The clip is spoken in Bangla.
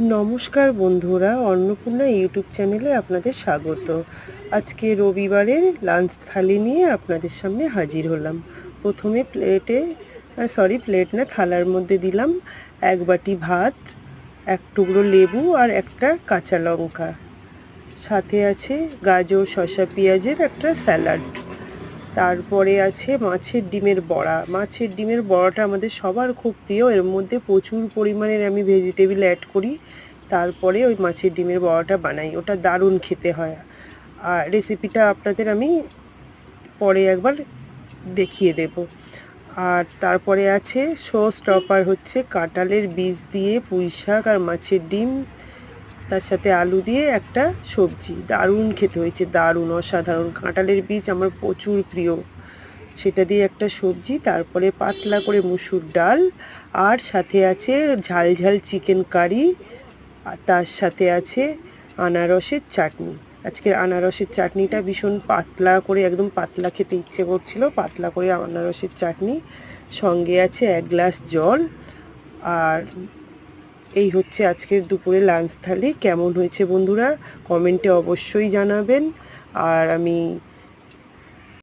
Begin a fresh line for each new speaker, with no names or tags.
নমস্কার বন্ধুরা, অন্নপূর্ণা ইউটিউব চ্যানেলে আপনাদের স্বাগত। আজকে রবিবারের লাঞ্চ থালি নিয়ে আপনাদের সামনে হাজির হলাম। প্রথমে প্লেট না, থালার মধ্যে দিলাম এক বাটি ভাত, এক টুকরো লেবু আর একটা কাঁচা লঙ্কা। সাথে আছে গাজর, শসা, পেঁয়াজের একটা স্যালাড। তারপরে আছে মাছের ডিমের বড়া। মাছের ডিমের বড়াটা আমাদের সবার খুব প্রিয়। এর মধ্যে প্রচুর পরিমাণের আমি ভেজিটেবল অ্যাড করি, তারপরে ওই মাছের ডিমের বড়াটা বানাই। ওটা দারুণ খেতে হয়। আর রেসিপিটা আপনাদের আমি পরে একবার দেখিয়ে দেব। আর তারপরে আছে শো স্টপার, হচ্ছে কাঁঠালের বীজ দিয়ে পুঁই শাক আর মাছের ডিম, তার সাথে আলু দিয়ে একটা সবজি। দারুণ খেতে হয়েছে, দারুণ, অসাধারণ। কাঁঠালের বীজ আমার প্রচুর প্রিয়, সেটা দিয়ে একটা সবজি। তারপরে পাতলা করে মুসুর ডাল, আর সাথে আছে ঝাল ঝাল চিকেন কারি, আর তার সাথে আছে আনারসের চাটনি। আজকের আনারসের চাটনিটা ভীষণ পাতলা করে, একদম পাতলা খেতে ইচ্ছে করছিল, পাতলা করে আনারসের চাটনি। সঙ্গে আছে এক গ্লাস জল। আর এই হচ্ছে আজকের দুপুরে লাঞ্চ থালি। কেমন হয়েছে বন্ধুরা কমেন্টে অবশ্যই জানাবেন। আর আমি